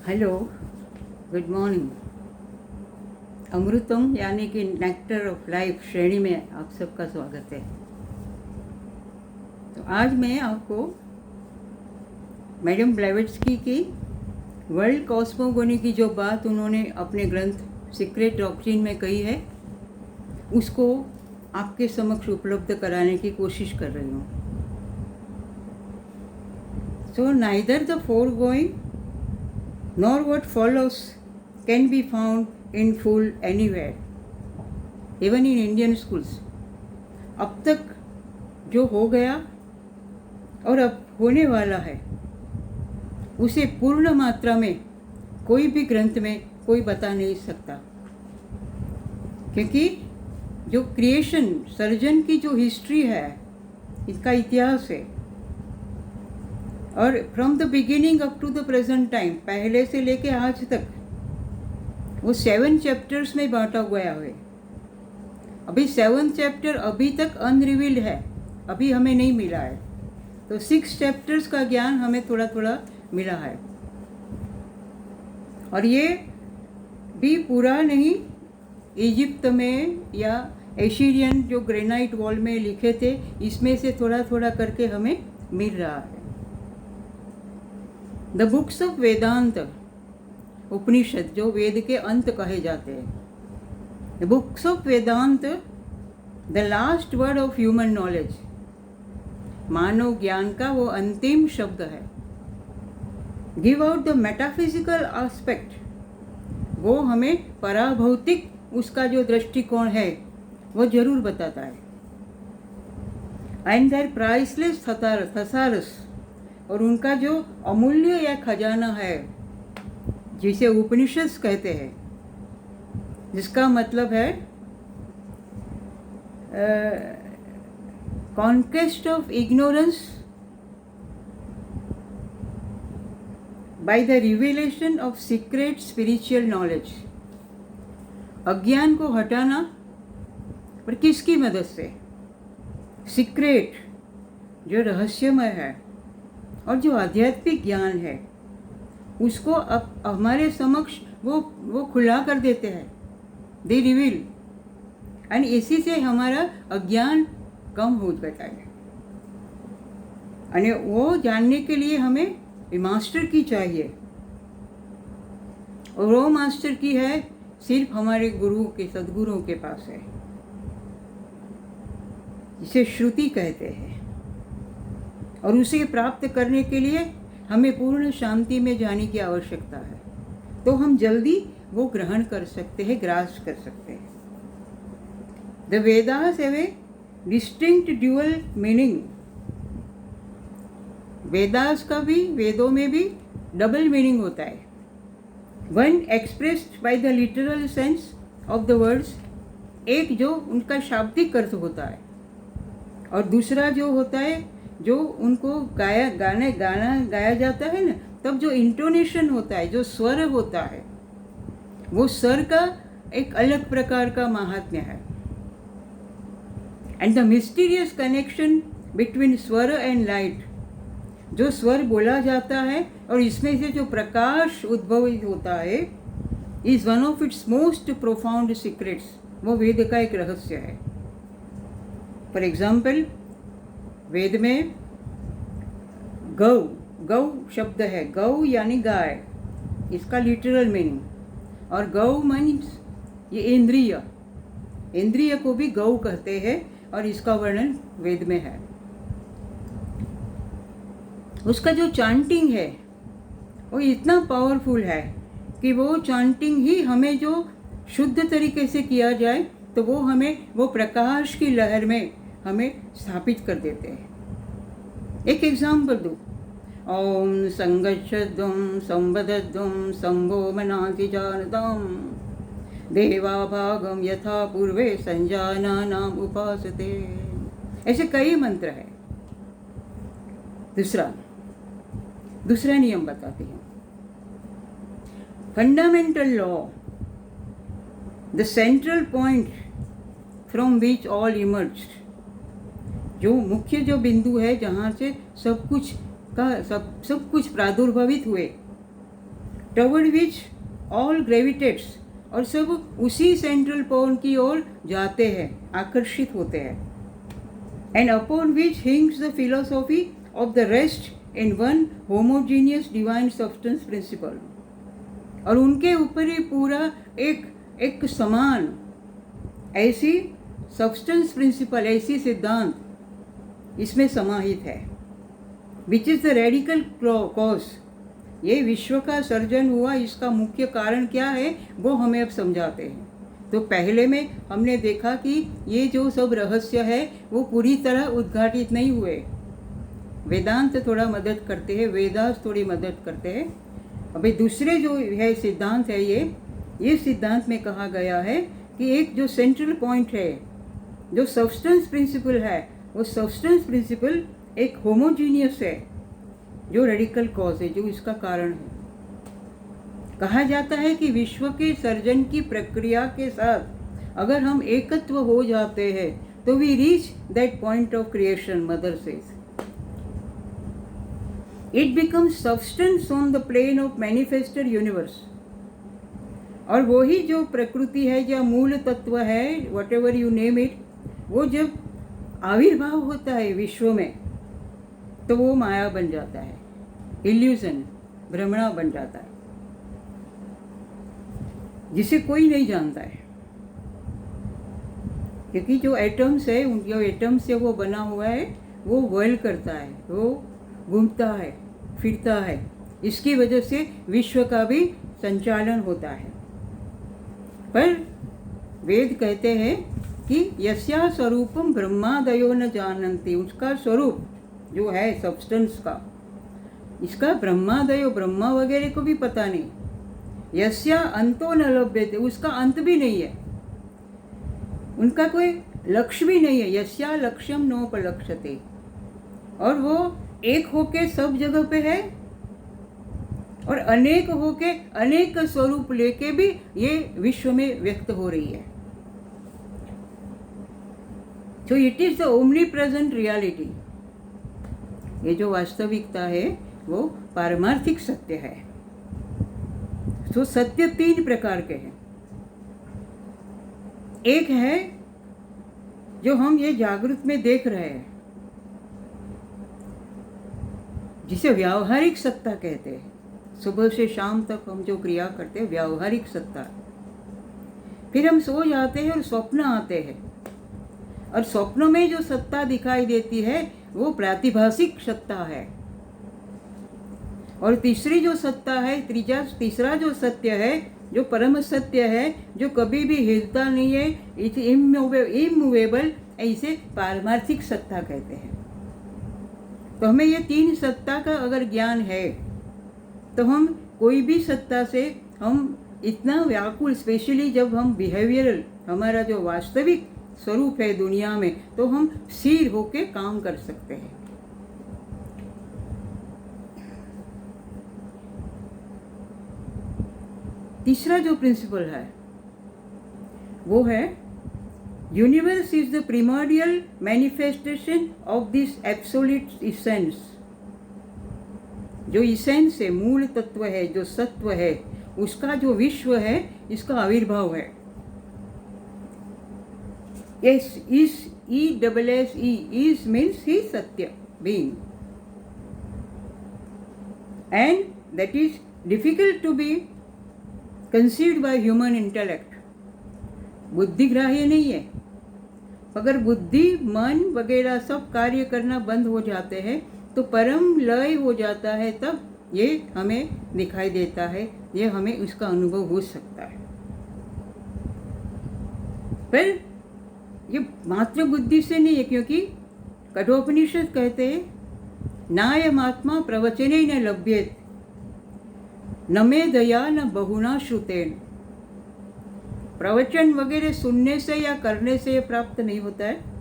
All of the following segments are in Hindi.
Hello, good morning. अमृतम यानी कि नेक्टर ऑफ लाइफ श्रेणी में आप सबका स्वागत है। तो आज मैं आपको मैडम ब्लेवेट्स्की की वर्ल्ड कॉस्मोगोनी की जो बात उन्होंने अपने ग्रंथ सीक्रेट डॉक्ट्रिन में कही है, उसको आपके समक्ष उपलब्ध कराने की कोशिश कर रही हूँ। So neither the foregoing nor what follows can be found in full anywhere, even in Indian schools. अब तक जो हो गया और अब होने वाला है उसे पूर्ण मात्रा में कोई भी ग्रंथ में कोई बता नहीं सकता, क्योंकि जो क्रिएशन सर्जन की जो हिस्ट्री है, इसका इतिहास है, और from the beginning up to the present time, पहले से लेके आज तक वो 7 चैप्टर्स में बांटा गया है। अभी 7th चैप्टर अभी तक अनरिवील्ड है, अभी हमें नहीं मिला है। तो 6 चैप्टर्स का ज्ञान हमें थोड़ा थोड़ा मिला है, और ये भी पूरा नहीं, इजिप्ट में या एशियन जो ग्रेनाइट वॉल में लिखे थे, इसमें से थोड़ा थोड़ा करके हमें मिल रहा है। The books of Vedanta, Upanishad जो वेद के अंत कहे जाते हैं, the books of Vedanta, the last word of human knowledge, मानव ज्ञान का वो अंतिम शब्द है। Give out the metaphysical aspect, वो हमें पराभौतिक उसका जो दृष्टिकोण है वो जरूर बताता है। एंड देयर प्राइसलेस थसारस, और उनका जो अमूल्य या खजाना है जिसे उपनिषद कहते हैं, जिसका मतलब है conquest of ignorance by the revelation of secret spiritual knowledge, अज्ञान को हटाना, पर किसकी मदद से? सीक्रेट जो रहस्यमय है और जो आध्यात्मिक ज्ञान है, उसको अब हमारे समक्ष वो खुला कर देते हैं, दे रिवील, एंड इसी से हमारा अज्ञान कम हो जाता है। और वो जानने के लिए हमें मास्टर की चाहिए, और वो मास्टर की है सिर्फ हमारे गुरु के, सदगुरुओं के पास है, जिसे श्रुति कहते हैं। और उसे प्राप्त करने के लिए हमें पूर्ण शांति में जाने की आवश्यकता है, तो हम जल्दी वो ग्रहण कर सकते हैं, ग्रास्प कर सकते हैं। The Vedas have a distinct dual meaning, Vedas का भी, वेदों में भी डबल मीनिंग होता है। One expressed by the literal sense of the words, एक जो उनका शाब्दिक अर्थ होता है, और दूसरा जो होता है जो उनको गाना गाया जाता है ना, तब जो इंटोनेशन होता है, जो स्वर होता है, वो स्वर का एक अलग प्रकार का महात्म्य है। And the mysterious connection between स्वर एंड लाइट, जो स्वर बोला जाता है और इसमें से जो प्रकाश उद्भवित होता है, is one of its most profound secrets, वो वेद का एक रहस्य है। फॉर एग्जाम्पल, वेद में गौ शब्द है, गौ यानी गाय, इसका लिटरल मीनिंग, और गौ मीन्स ये इंद्रिय को भी गौ कहते हैं, और इसका वर्णन वेद में है। उसका जो चांटिंग है वो इतना पावरफुल है कि वो चांटिंग ही हमें जो शुद्ध तरीके से किया जाए तो वो हमें वो प्रकाश की लहर में हमें स्थापित कर देते हैं। एक एग्जाम्पल दूँ, ओम संगच्छद्वं संवदद्वं संभो मनाति जानताम देवा भागम यथा पूर्वे संजानानाम उपासते, ऐसे कई मंत्र हैं। दूसरा नियम बताती हूँ। Fundamental law, the central point from which all emerged, जो मुख्य जो बिंदु है जहाँ से सब कुछ प्रादुर्भवित हुए, टवर्ड विच ऑल ग्रेविटेट्स, और सब उसी सेंट्रल पॉइंट की ओर जाते हैं, आकर्षित होते हैं। And upon which hinges the philosophy of the rest in one homogeneous divine substance principle, और उनके ऊपर ही पूरा एक समान ऐसी सब्सटेंस प्रिंसिपल, ऐसी सिद्धांत इसमें समाहित है। Which is the radical cause, ये विश्व का सर्जन हुआ, इसका मुख्य कारण क्या है वो हमें अब समझाते हैं। तो पहले में हमने देखा कि ये जो सब रहस्य है वो पूरी तरह उद्घाटित नहीं हुए, वेदांत थोड़ा मदद करते हैं, वेदास थोड़ी मदद करते हैं। अभी दूसरे जो है सिद्धांत है, ये सिद्धांत में कहा गया है कि एक जो सेंट्रल पॉइंट है, जो सब्सटेंस प्रिंसिपल है, वो सब्सटेंस प्रिंसिपल एक होमोजीनियस है, जो रेडिकल कॉज है, जो इसका कारण है। कहा जाता है कि विश्व के सर्जन की प्रक्रिया के साथ अगर हम एकत्व हो जाते हैं तो we reach that point of creation, mother says. It becomes substance on the plane of manifested universe, और वही जो प्रकृति है, जो मूल तत्व है, whatever you name it, वो जब आविर्भाव होता है विश्व में तो वो माया बन जाता है, इल्यूजन, भ्रमणा बन जाता है, जिसे कोई नहीं जानता है। क्योंकि जो एटम्स है, उन जो एटम से वो बना हुआ है, वो वर्ल करता है, वो घूमता है, फिरता है, इसकी वजह से विश्व का भी संचालन होता है। पर वेद कहते हैं कि यस्या स्वरूपम ब्रह्मादयो न जानन्ति, उसका स्वरूप जो है सब्सटेंस का, इसका ब्रह्मादयो, ब्रह्मा वगैरह को भी पता नहीं। यस्या अंतो न लभ्यते, उसका अंत भी नहीं है, उनका कोई लक्ष्य भी नहीं है। यस्या लक्ष्यम नोपलक्ष्यते, और वो एक होके सब जगह पे है और अनेक होके अनेक स्वरूप लेके भी ये विश्व में व्यक्त हो रही है। So it is the omnipresent reality। ये जो वास्तविकता है वो पारमार्थिक सत्य है। तो सत्य तीन प्रकार के हैं। एक है जो हम ये जागृत में देख रहे हैं, जिसे व्यावहारिक सत्ता कहते हैं। सुबह से शाम तक हम जो क्रिया करते हैं, व्यावहारिक सत्ता। फिर हम सो जाते हैं और स्वप्न आते हैं, और स्वप्नों में जो सत्ता दिखाई देती है वो प्रातिभासिक सत्ता है। और तीसरी जो सत्ता है, तीसरा जो सत्य है, जो परम सत्य है, जो कभी भी हिलता नहीं है, इट इमूवेबल, ऐसे पारमार्थिक सत्ता कहते हैं। तो हमें ये तीन सत्ता का अगर ज्ञान है तो हम कोई भी सत्ता से हम इतना व्याकुल, स्पेशली जब हम बिहेवियरल, हमारा जो वास्तविक स्वरूप है दुनिया में, तो हम स्थिर होके काम कर सकते हैं। तीसरा जो प्रिंसिपल है वो है universe is the primordial manifestation of this absolute essence. जो इसेंस है, मूल तत्व है, जो सत्व है, उसका जो विश्व है, इसका आविर्भाव है। Yes, is means he satya being, and that is difficult to be conceived by human intellect। बुद्धिग्राह्य नहीं है। अगर बुद्धि, मन वगैरह सब कार्य करना बंद हो जाते हैं तो परम लय हो जाता है, तब ये हमें दिखाई देता है, ये हमें उसका अनुभव हो सकता है। पर ये मात्र बुद्धि से नहीं है, क्योंकि कठोपनिषद कहते हैं नायमात्मा प्रवचने न लभ्येत, न मे दया न बहुना श्रुतेन। प्रवचन वगैरह सुनने से या करने से प्राप्त नहीं होता है।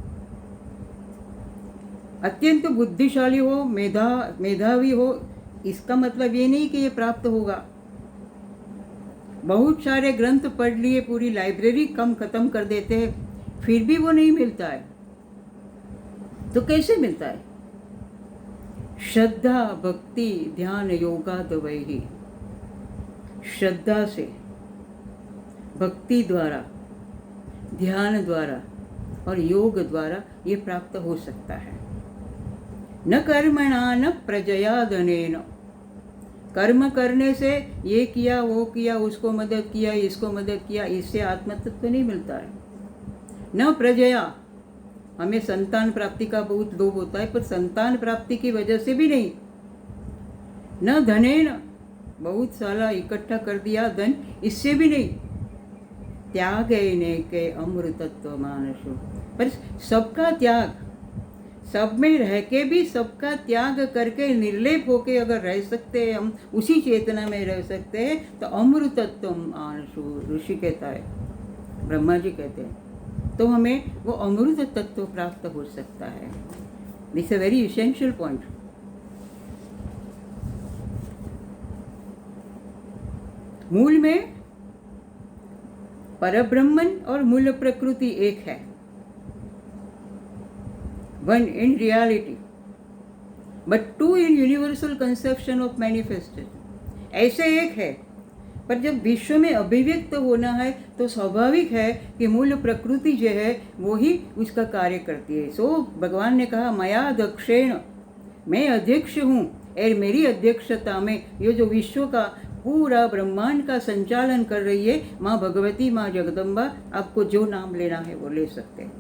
अत्यंत बुद्धिशाली हो, मेधावी हो, इसका मतलब ये नहीं कि ये प्राप्त होगा। बहुत सारे ग्रंथ पढ़ लिए, पूरी लाइब्रेरी खत्म कर देते हैं, फिर भी वो नहीं मिलता है। तो कैसे मिलता है? श्रद्धा, भक्ति, ध्यान, योगा, दवैही। श्रद्धा से, भक्ति द्वारा, ध्यान द्वारा और योग द्वारा ये प्राप्त हो सकता है। न कर्मणा न प्रजया धनेन, कर्म करने से ये किया वो किया, उसको मदद किया इसको मदद किया, इससे आत्मतत्व नहीं मिलता है। न प्रजया, हमें संतान प्राप्ति का बहुत लोभ होता है, पर संतान प्राप्ति की वजह से भी नहीं। न धनेन, बहुत सारा इकट्ठा कर दिया धन, इससे भी नहीं। त्याग के अमृतत्व मानसो, पर सबका त्याग, सब में रह के भी सबका त्याग करके निर्लेप होके अगर रह सकते हैं, हम उसी चेतना में रह सकते हैं, तो अमृतत्व मानसो, ऋषि कहता है, ब्रह्मा जी कहते हैं, तो हमें वो अमृत तत्व प्राप्त हो सकता है। This a very essential point. मूल में परब्रह्मन और मूल प्रकृति एक है, one in reality, but two in universal conception of manifestation. ऐसे एक है, पर जब विश्व में अभिव्यक्त होना है तो स्वाभाविक है कि मूल प्रकृति जो है वो ही उसका कार्य करती है। सो भगवान ने कहा मया दक्षेण, मैं अध्यक्ष हूँ, और मेरी अध्यक्षता में ये जो विश्व का पूरा ब्रह्मांड का संचालन कर रही है माँ भगवती, माँ जगदम्बा, आपको जो नाम लेना है वो ले सकते हैं,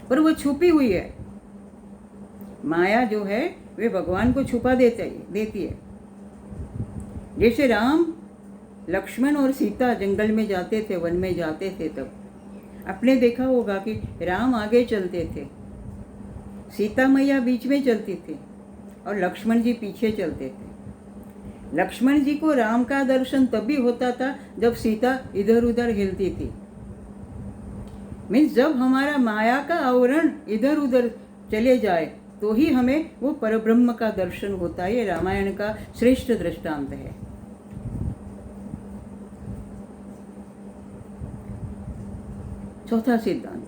पर वो छुपी हुई है। माया जो है वे भगवान को छुपा देती है। जैसे राम, लक्ष्मण और सीता जंगल में जाते थे, वन में जाते थे, तब आपने देखा होगा कि राम आगे चलते थे, सीता मैया बीच में चलती थी और लक्ष्मण जी पीछे चलते थे। लक्ष्मण जी को राम का दर्शन तभी होता था जब सीता इधर उधर हिलती थी। मीन्स जब हमारा माया का आवरण इधर उधर चले जाए तो ही हमें वो परब्रह्म का दर्शन होता है। ये रामायण का श्रेष्ठ दृष्टांत है। चौथा सिद्धांत,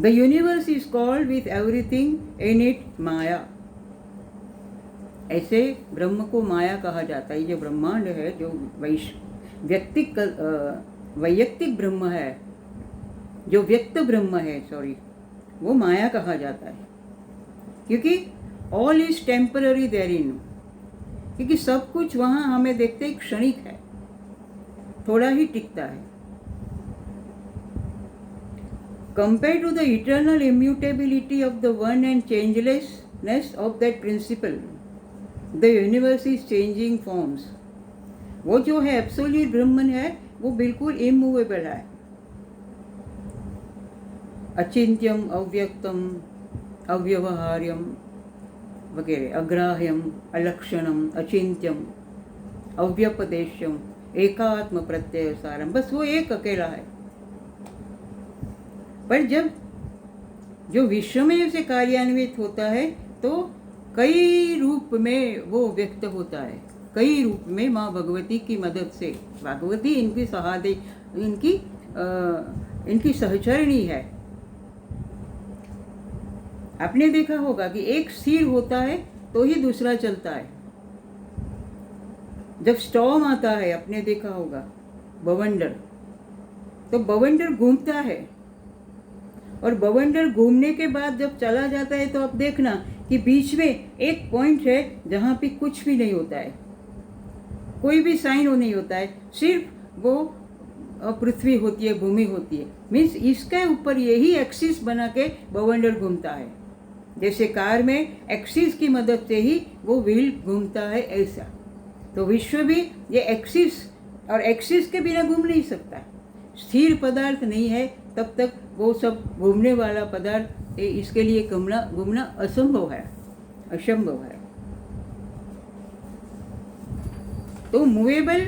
the universe is called with everything in it maya. ऐसे ब्रह्म को माया कहा जाता है। जो ब्रह्मांड है, जो वैयक्तिक ब्रह्म है, जो व्यक्त ब्रह्म है, वो माया कहा जाता है, क्योंकि ऑल इज टेम्पररी देयरिन, क्योंकि सब कुछ वहाँ हमें देखते ही क्षणिक है, थोड़ा ही टिकता है। Compared to the eternal immutability of the one and changelessness of that principle, the universe is changing forms. वो जो है एब्सोल्यूट ब्रह्मन है, वो बिल्कुल इमूवेबल है, अचिंत्यम, अव्यक्तम, अव्यवहार्यम वगैरह, अग्राह्यम, अलक्षणम, अचिंत्यम, अव्यपदेश्यम, एकात्म प्रत्यय सारम, बस वो एक अकेला है। पर जब जो विश्व में उसे कार्यान्वित होता है तो कई रूप में वो व्यक्त होता है, कई रूप में माँ भगवती की मदद से। भगवती इनकी सहादे, इनकी सहचरणी है। आपने देखा होगा कि एक स्थिर होता है तो ही दूसरा चलता है। जब स्टॉर्म आता है, आपने देखा होगा बवंडर, तो बवंडर घूमता है, और बवंडर घूमने के बाद जब चला जाता है तो आप देखना कि बीच में एक पॉइंट है जहाँ पे कुछ भी नहीं होता है, कोई भी साइन वो नहीं होता है, सिर्फ वो पृथ्वी होती है, भूमि होती है। मीन्स इसके ऊपर यही एक्सिस बना के बवंडर घूमता है। जैसे कार में एक्सिस की मदद से ही वो व्हील घूमता है, ऐसा तो विश्व भी ये एक्सिस, और एक्सिस के बिना घूम नहीं सकता। स्थिर पदार्थ नहीं है तब तक वो सब घूमने वाला पदार्थ, इसके लिए घूमना असंभव है, असंभव है। तो मूवेबल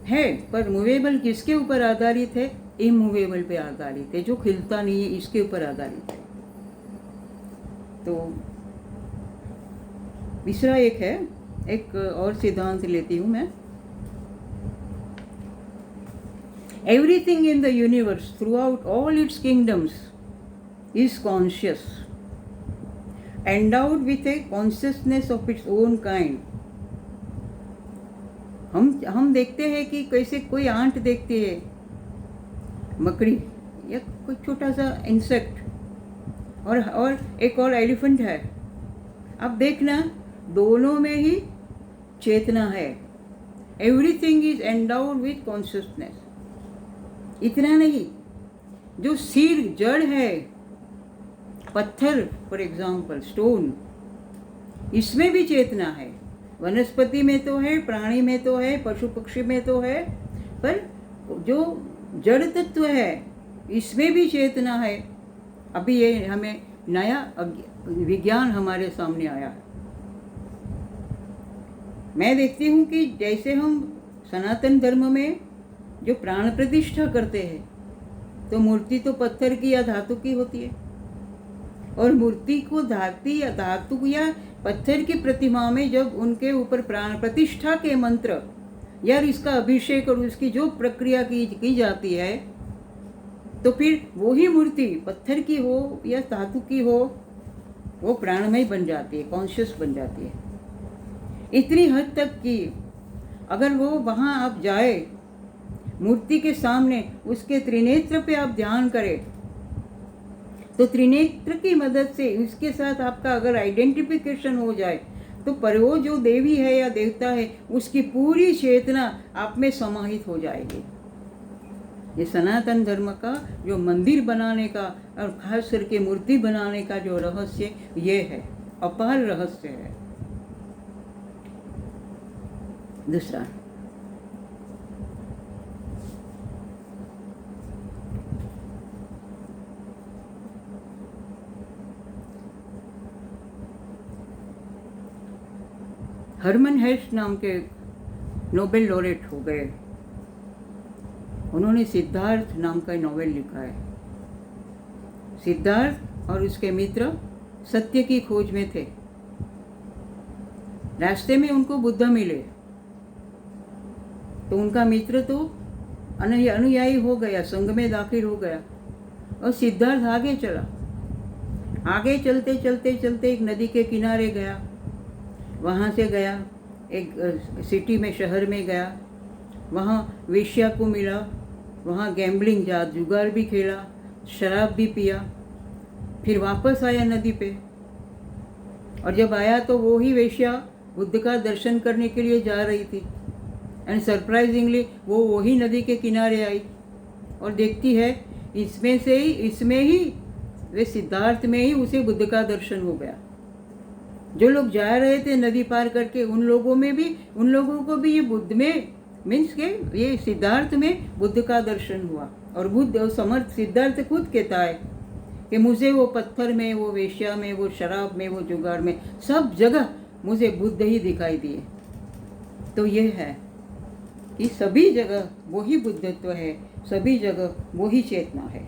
है, पर मूवेबल किसके ऊपर आधारित है? इमूवेबल पे आधारित है, जो खिलता नहीं है, इसके ऊपर आधारित है। तो तीसरा एक है, एक और सिद्धांत लेती हूँ मैं। Everything in the universe, throughout all its kingdoms, is conscious, endowed with a consciousness of its own kind. हम देखते हैं कि कैसे कोई आंट देखती है, मकड़ी या कोई छोटा सा इंसेक्ट, और एक और एलिफेंट है। अब देखना, दोनों में ही चेतना है। Everything is endowed with consciousness. इतना नहीं, जो सीड जड़ है, पत्थर फॉर एग्जाम्पल स्टोन, इसमें भी चेतना है। वनस्पति में तो है, प्राणी में तो है, पशु पक्षी में तो है, पर जो जड़ तत्व है इसमें भी चेतना है। अभी ये हमें नया विज्ञान हमारे सामने आया है। मैं देखती हूँ कि जैसे हम सनातन धर्म में जो प्राण प्रतिष्ठा करते हैं, तो मूर्ति तो पत्थर की या धातु की होती है, और मूर्ति को धातु या पत्थर की प्रतिमा में जब उनके ऊपर प्राण प्रतिष्ठा के मंत्र या इसका अभिषेक और उसकी जो प्रक्रिया की जाती है, तो फिर वही मूर्ति पत्थर की हो या धातु की हो, वो प्राणमय बन जाती है, कॉन्शियस बन जाती है। इतनी हद तक कि अगर वो वहाँ आप जाए, मूर्ति के सामने उसके त्रिनेत्र पे आप ध्यान करें, तो त्रिनेत्र की मदद से उसके साथ आपका अगर आइडेंटिफिकेशन हो जाए, तो पर वो जो देवी है या देवता है, उसकी पूरी चेतना आप में समाहित हो जाएगी। ये सनातन धर्म का जो मंदिर बनाने का और खास करके मूर्ति बनाने का जो रहस्य ये है, अपार रहस्य है। दूसरा, हरमन हेस्ट नाम के नोबेल लॉरेट हो गए। उन्होंने सिद्धार्थ नाम का नॉवेल लिखा है। सिद्धार्थ और उसके मित्र सत्य की खोज में थे। रास्ते में उनको बुद्ध मिले, तो उनका मित्र तो अनुयायी हो गया, संघ में दाखिल हो गया, और सिद्धार्थ आगे चला। आगे चलते चलते चलते एक नदी के किनारे गया, वहाँ से गया एक सिटी में, शहर में गया, वहाँ वेश्या को मिला, वहाँ गैम्बलिंग जुगार भी खेला, शराब भी पिया, फिर वापस आया नदी पे। और जब आया तो वो ही वेश्या बुद्ध का दर्शन करने के लिए जा रही थी, एंड सरप्राइजिंगली वो वही नदी के किनारे आई और देखती है इसमें ही वे सिद्धार्थ में ही उसे बुद्ध का दर्शन हो गया। जो लोग जा रहे थे नदी पार करके, उन लोगों को भी ये बुद्ध में मीन्स के ये सिद्धार्थ में बुद्ध का दर्शन हुआ। और बुद्ध समर्थ सिद्धार्थ खुद कहता है कि मुझे वो पत्थर में, वो वेश्या में, वो शराब में, वो जुगाड़ में, सब जगह मुझे बुद्ध ही दिखाई दिए। तो ये है कि सभी जगह वही बुद्धत्व है, सभी जगह वही चेतना है।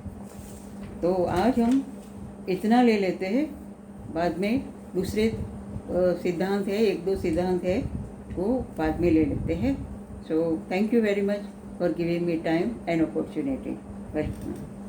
तो आज हम इतना ले लेते हैं, बाद में दूसरे सिद्धांत है, एक दो सिद्धांत है, वो बाद में ले लेते हैं। So thank you very much for giving me time and opportunity. Welcome.